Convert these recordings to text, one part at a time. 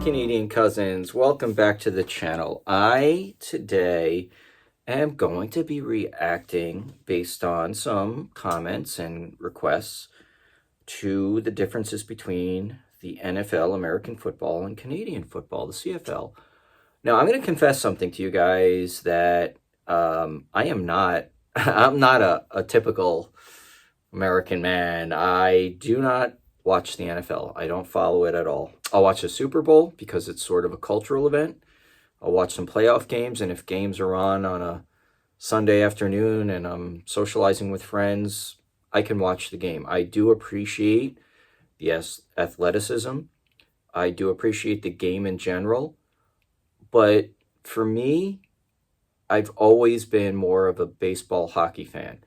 Canadian cousins, welcome back to the channel. I today am going to be reacting based on some comments and requests to the differences between the NFL, American football, and Canadian football, the CFL. Now, I'm going to confess something to you guys that I'm not a typical American man. I do not watch the NFL. I don't follow it at all. I'll watch the Super Bowl because it's sort of a cultural event. I'll watch some playoff games, and if games are on a Sunday afternoon and I'm socializing with friends, I can watch the game. I do appreciate the athleticism. I do appreciate the game in general. But for me, I've always been more of a baseball hockey fan.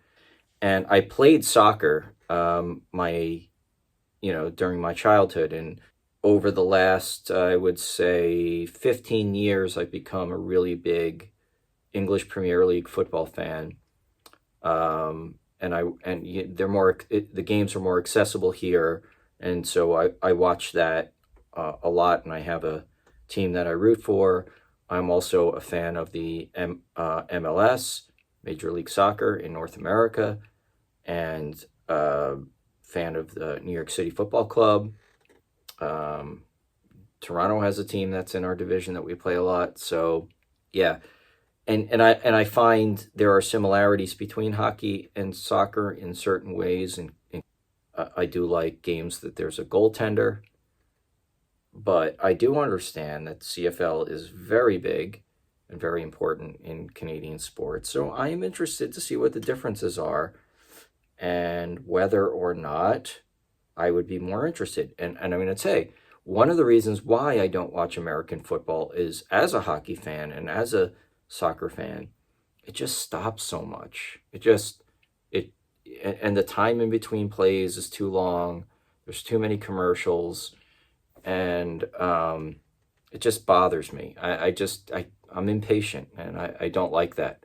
And I played soccer during my childhood, and over the last, I would say, 15 years, I've become a really big English Premier League football fan. The games are more accessible here, and so I watch that a lot, and I have a team that I root for. I'm also a fan of the MLS, Major League Soccer in North America, and fan of the New York City Football Club. Toronto has a team that's in our division that we play a lot. So yeah, and I find there are similarities between hockey and soccer in certain ways, and I do like games that there's a goaltender. But I do understand that CFL is very big and very important in Canadian sports. So I am interested to see what the differences are and whether or not I would be more interested. And I'm going to say, one of the reasons why I don't watch American football is, as a hockey fan and as a soccer fan, it just stops so much. And the time in between plays is too long. There's too many commercials. And it just bothers me. I'm impatient, and I don't like that.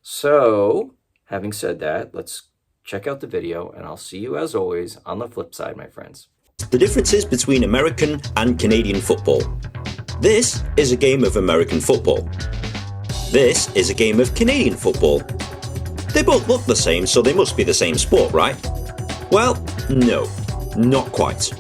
So, having said that, let's check out the video, and I'll see you, as always, on the flip side, my friends. The differences between American and Canadian football. This is a game of American football. This is a game of Canadian football. They both look the same, so they must be the same sport, right? Well, no, not quite.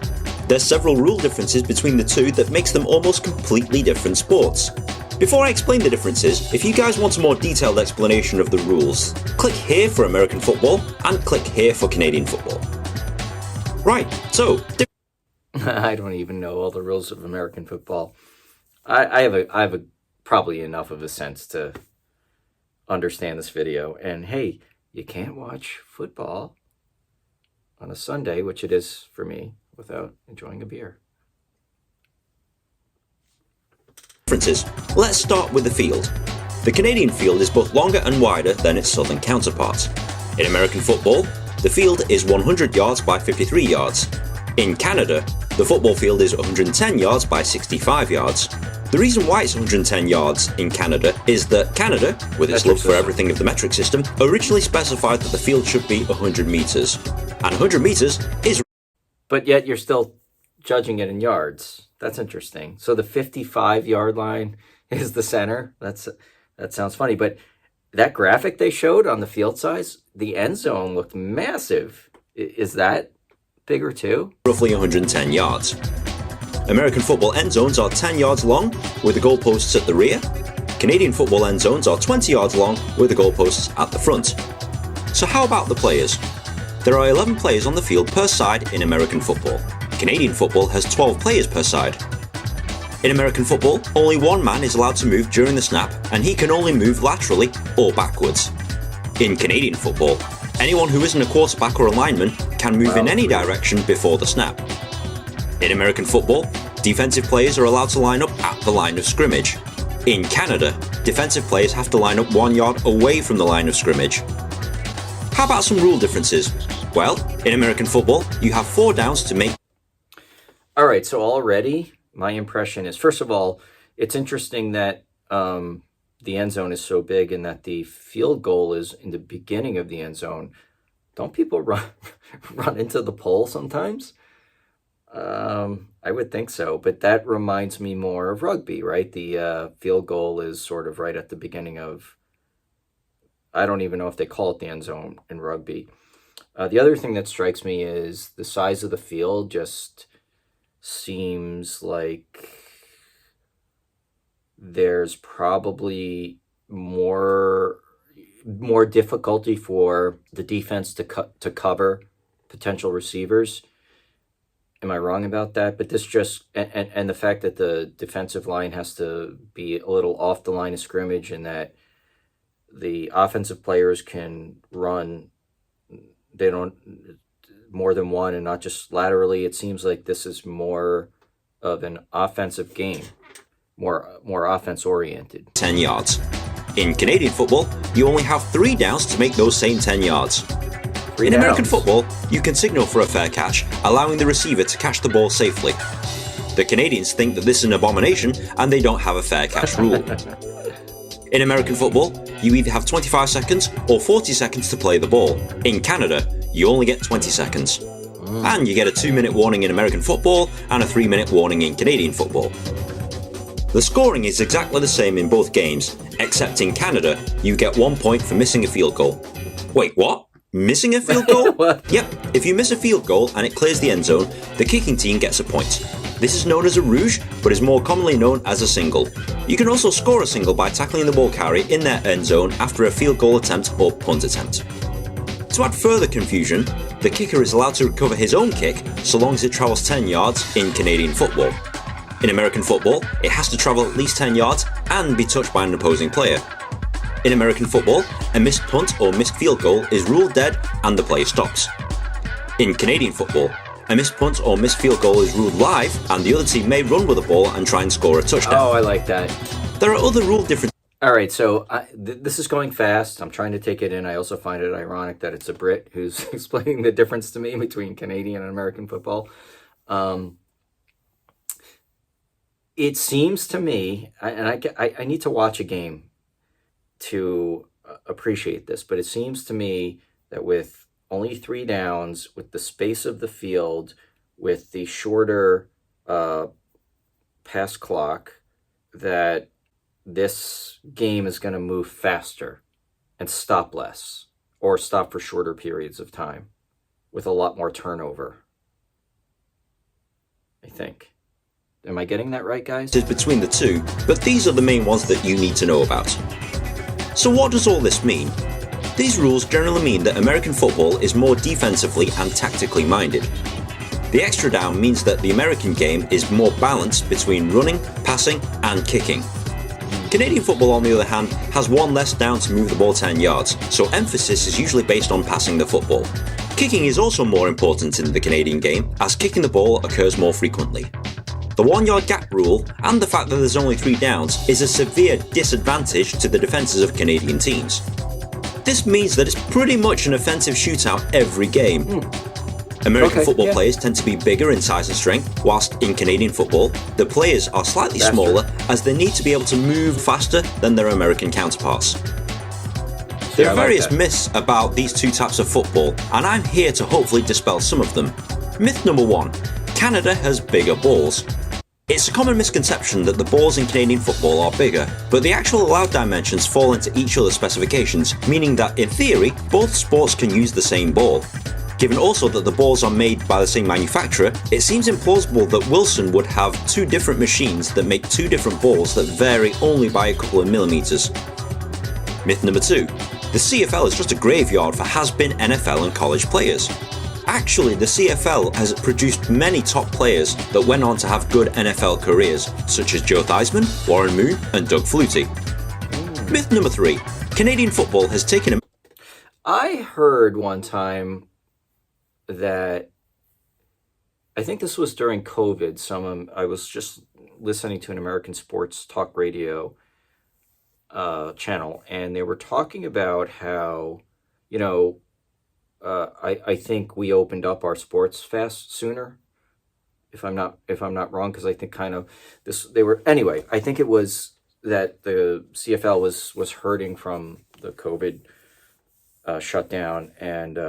There's several rule differences between the two that makes them almost completely different sports. Before I explain the differences, if you guys want a more detailed explanation of the rules, click here for American football and click here for Canadian football. Right, so... I don't even know all the rules of American football. I have probably enough of a sense to understand this video. And hey, you can't watch football on a Sunday, which it is for me, without enjoying a beer. Differences. Let's start with the field. The Canadian field is both longer and wider than its southern counterparts. In American football, the field is 100 yards by 53 yards. In Canada, the football field is 110 yards by 65 yards. The reason why it's 110 yards in Canada is that Canada, with its love for everything of the metric system, originally specified that the field should be 100 meters. And 100 meters is... But yet you're still judging it in yards. That's interesting. So the 55-yard line is the center. That sounds funny. But that graphic they showed on the field size, the end zone looked massive. Is that bigger too? Roughly 110 yards. American football end zones are 10 yards long, with the goalposts at the rear. Canadian football end zones are 20 yards long, with the goalposts at the front. So how about the players? There are 11 players on the field per side in American football. Canadian football has 12 players per side. In American football, only one man is allowed to move during the snap, and he can only move laterally or backwards. In Canadian football, anyone who isn't a quarterback or a lineman can move in any direction before the snap. In American football, defensive players are allowed to line up at the line of scrimmage. In Canada, defensive players have to line up 1 yard away from the line of scrimmage. How about some rule differences? Well, in American football, you have 4 downs to make... All right, so already my impression is, first of all, it's interesting that the end zone is so big and that the field goal is in the beginning of the end zone. Don't people run into the pole sometimes? I would think so, but that reminds me more of rugby, right? The field goal is sort of right at the beginning of. I don't even know if they call it the end zone in rugby. The other thing that strikes me is the size of the field just seems like there's probably more difficulty for the defense to cover potential receivers. Am I wrong about that? But this just and the fact that the defensive line has to be a little off the line of scrimmage, and that the offensive players can run, they don't, more than one and not just laterally. It seems like this is more of an offensive game, more offense oriented. 10 yards. In Canadian football, you only have 3 downs to make those same 10 yards. In American football, you can signal for a fair catch, allowing the receiver to catch the ball safely. The Canadians think that this is an abomination and they don't have a fair catch rule. In American football, you either have 25 seconds or 40 seconds to play the ball. In Canada, you only get 20 seconds. And you get a 2-minute warning in American football and a 3-minute warning in Canadian football. The scoring is exactly the same in both games, except in Canada, you get 1 point for missing a field goal. Wait, what? Missing a field goal? Yep, if you miss a field goal and it clears the end zone, the kicking team gets a point. This is known as a rouge, but is more commonly known as a single. You can also score a single by tackling the ball carrier in their end zone after a field goal attempt or punt attempt. To add further confusion, the kicker is allowed to recover his own kick so long as it travels 10 yards in Canadian football. In American football, it has to travel at least 10 yards and be touched by an opposing player. In American football, a missed punt or missed field goal is ruled dead and the play stops. In Canadian football, a missed punt or missed field goal is ruled live and the other team may run with the ball and try and score a touchdown. Oh, I like that. There are other rule differences. All right, so this is going fast. I'm trying to take it in. I also find it ironic that it's a Brit who's explaining the difference to me between Canadian and American football. It seems to me, and I need to watch a game to appreciate this, but it seems to me that with only 3 downs, with the space of the field, with the shorter pass clock, that this game is going to move faster and stop less, or stop for shorter periods of time with a lot more turnover, I think. Am I getting that right, guys? Between the two, but these are the main ones that you need to know about. So what does all this mean? These rules generally mean that American football is more defensively and tactically minded. The extra down means that the American game is more balanced between running, passing and kicking. Canadian football, on the other hand, has 1 less down to move the ball 10 yards, so emphasis is usually based on passing the football. Kicking is also more important in the Canadian game, as kicking the ball occurs more frequently. The 1-yard gap rule and the fact that there's only 3 downs is a severe disadvantage to the defences of Canadian teams. This means that it's pretty much an offensive shootout every game. American football players tend to be bigger in size and strength, whilst in Canadian football, the players are slightly smaller as they need to be able to move faster than their American counterparts. There are various myths about these two types of football, and I'm here to hopefully dispel some of them. Myth number 1. Canada has bigger balls. It's a common misconception that the balls in Canadian football are bigger, but the actual allowed dimensions fall into each other's specifications, meaning that, in theory, both sports can use the same ball. Given also that the balls are made by the same manufacturer, it seems implausible that Wilson would have 2 different machines that make 2 different balls that vary only by a couple of millimetres. Myth number 2. The CFL is just a graveyard for has-been NFL and college players. Actually, the CFL has produced many top players that went on to have good NFL careers, such as Joe Theismann, Warren Moon and Doug Flutie. Myth number 3. Canadian football has taken a... I heard one time that, I think this was during COVID, I was just listening to an American sports talk radio channel, and they were talking about how, I think we opened up our sports fast sooner, if I'm not wrong, because I think kind of anyway, I think it was that the CFL was hurting from the COVID shutdown, and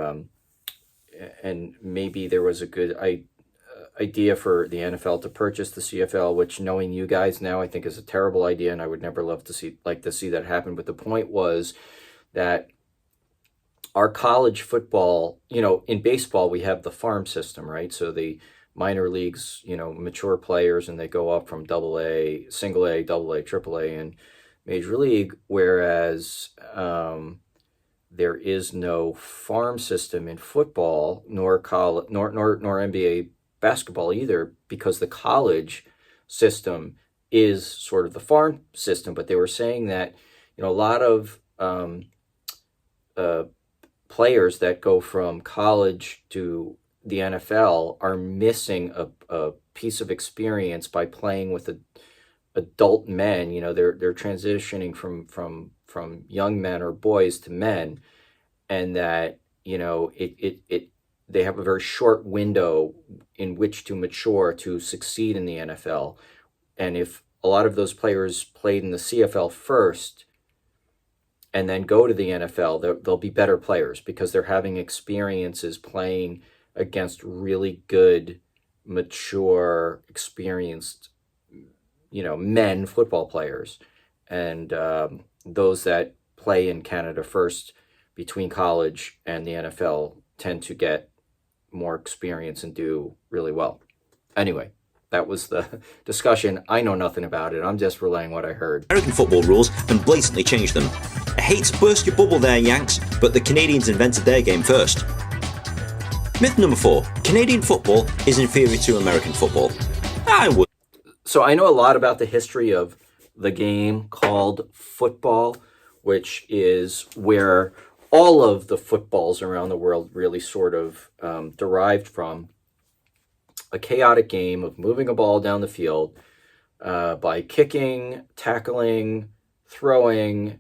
maybe there was a good, I idea for the NFL to purchase the CFL, which, knowing you guys now, I think is a terrible idea, and I would never like to see that happen. But the point was that our college football, in baseball, we have the farm system, right? So the minor leagues, mature players, and they go up from double A, single A, double A, triple A, and major league, whereas there is no farm system in football, nor college, nor NBA basketball either, because the college system is sort of the farm system. But they were saying that a lot of players that go from college to the NFL are missing a piece of experience by playing with adult men. They're transitioning from young men or boys to men, and that they have a very short window in which to mature to succeed in the NFL. And if a lot of those players played in the CFL first and then go to the NFL, they'll be better players because they're having experiences playing against really good, mature, experienced, men football players. And those that play in Canada first between college and the NFL tend to get more experience and do really well. Anyway, that was the discussion. I know nothing about it. I'm just relaying what I heard. American football rules and blatantly changed them. I hate to burst your bubble there, Yanks, but the Canadians invented their game first. Myth number 4. Canadian football is inferior to American football. So I know a lot about the history of the game called football, which is where all of the footballs around the world really sort of derived from. A chaotic game of moving a ball down the field by kicking, tackling, throwing.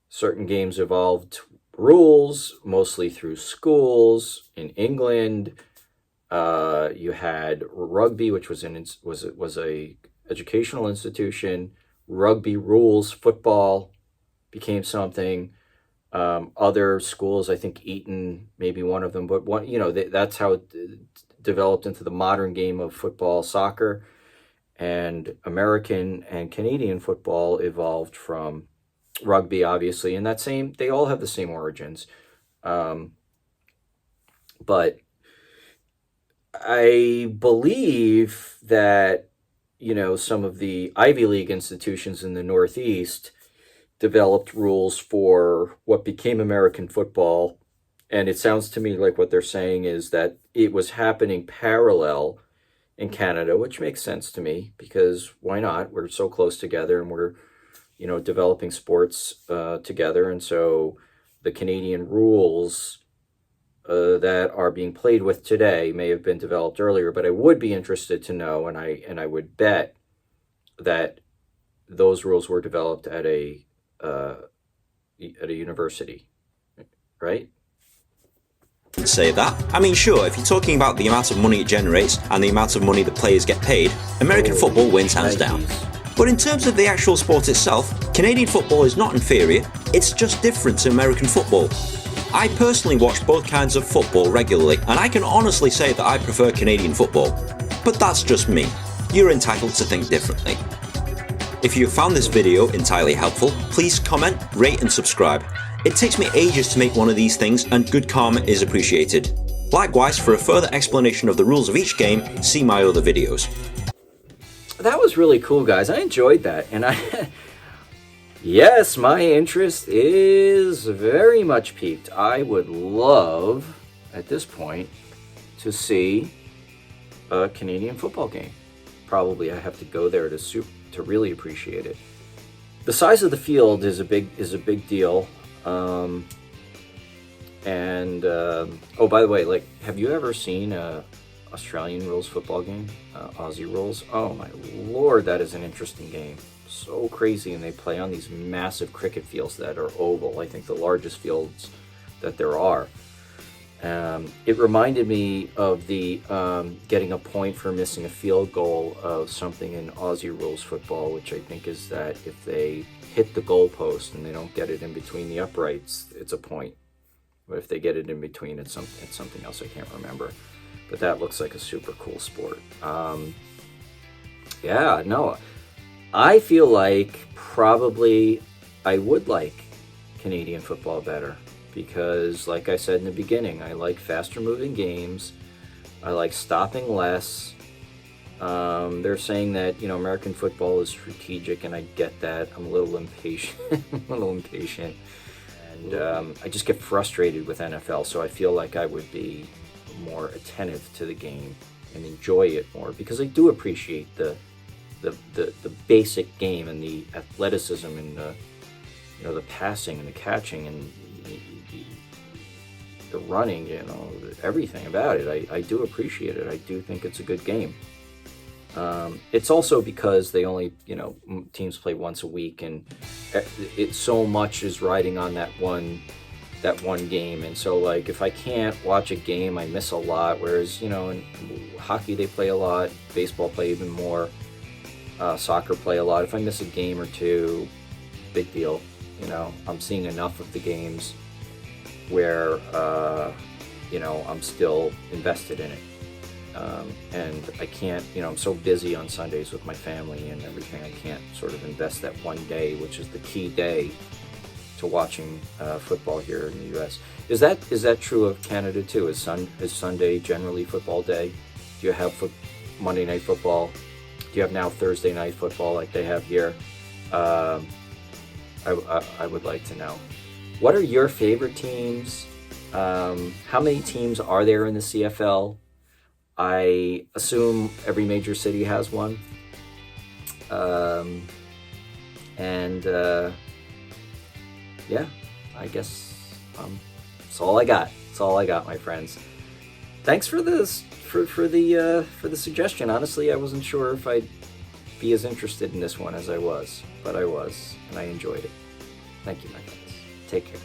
Certain games evolved rules, mostly through schools. In England, you had rugby, which was a educational institution. Rugby rules, football became something. Other schools, I think Eton, maybe one of them, but that's how it developed into the modern game of football, soccer. And American and Canadian football evolved from rugby, obviously, and they all have the same origins. But I believe that, some of the Ivy League institutions in the Northeast developed rules for what became American football. And it sounds to me like what they're saying is that it was happening parallel in Canada, which makes sense to me because why not? We're so close together and we're, developing sports together. And so the Canadian rules that are being played with today may have been developed earlier, but I would be interested to know, and I would bet that those rules were developed at a university, right? Say that. I mean, sure, if you're talking about the amount of money it generates and the amount of money the players get paid, American football wins hands down. But in terms of the actual sport itself, Canadian football is not inferior, it's just different to American football. I personally watch both kinds of football regularly, and I can honestly say that I prefer Canadian football. But that's just me. You're entitled to think differently. If you found this video entirely helpful, please comment, rate and subscribe. It takes me ages to make one of these things, and good karma is appreciated. Likewise, for a further explanation of the rules of each game, see my other videos. That was really cool, guys. I enjoyed that. And yes, my interest is very much piqued. I would love, at this point, to see a Canadian football game. Probably I have to go there to really appreciate it. The size of the field is a big deal. Oh, by the way, have you ever seen a Australian rules football game? Aussie rules? Oh my lord, that is an interesting game. So crazy, and they play on these massive cricket fields that are oval. I think the largest fields that there are. It reminded me of the getting a point for missing a field goal of something in Aussie rules football, which I think is that if they hit the goalpost and they don't get it in between the uprights, it's a point. But if they get it in between, it's something else I can't remember. but that looks like a super cool sport. Yeah, no, I feel like probably I would like Canadian football better because, like I said in the beginning, I like faster moving games. I like stopping less. They're saying that, American football is strategic, and I get that. I'm a little impatient, and I just get frustrated with NFL. So I feel like I would be more attentive to the game and enjoy it more because I do appreciate the basic game and the athleticism and the passing and the catching and the running, everything about it. I do appreciate it. I do think it's a good game. It's also because they only, teams play once a week, and it so much is riding on that one game. And so, like, if I can't watch a game, I miss a lot. Whereas, in hockey they play a lot, baseball play even more, soccer play a lot. If I miss a game or two, big deal. I'm seeing enough of the games where, I'm still invested in it. And I can't, I'm so busy on Sundays with my family and everything, I can't sort of invest that one day, which is the key day to watching football here in the U.S. Is that true of Canada too? Is Sunday generally football day? Do you have Monday night football? Do you have now Thursday night football like they have here? I would like to know. What are your favorite teams? How many teams are there in the CFL? I assume every major city has one. Yeah, I guess that's all I got. That's all I got, my friends. Thanks for this for the suggestion. Honestly, I wasn't sure if I'd be as interested in this one as I was, but I was, and I enjoyed it. Thank you, my friends. Take care.